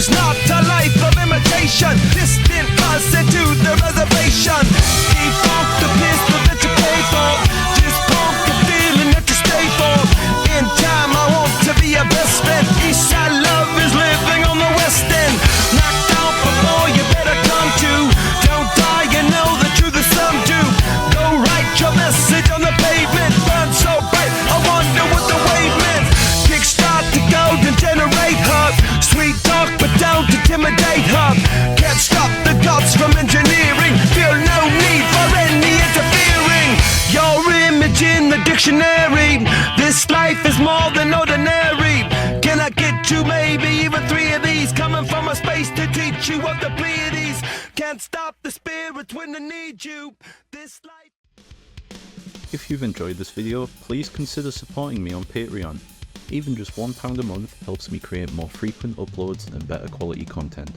choose not a life of imitation. Distant us into the reservation. Default the pistol that you pay for. Just pump the feeling that you stay for. In time I want to be your best friend. Eastside love is living on the west end. Knocked out before you better come to. Don't die, you know the truth is some do. Go write your message on the pavement. Burn so bright, I wonder what the wave meant. Kickstart the golden generate hub. Sweet talk but don't intimidate hub. Can't stop the gods from engineering. Feel no need for any interfering. Your image in the dictionary. This life is more than ordinary. Can I get you maybe even 3 of these? Coming from a space to teach you of the Pleiades. Can't stop the spirits when they need you. This life. If you've enjoyed this video, please consider supporting me on Patreon. Even just £1 a month helps me create more frequent uploads and better quality content.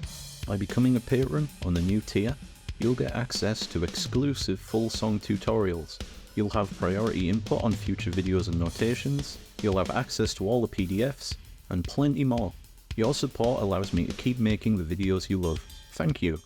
By becoming a patron on the new tier, you'll get access to exclusive full song tutorials. You'll have priority input on future videos and notations, you'll have access to all the PDFs, and plenty more. Your support allows me to keep making the videos you love. Thank you.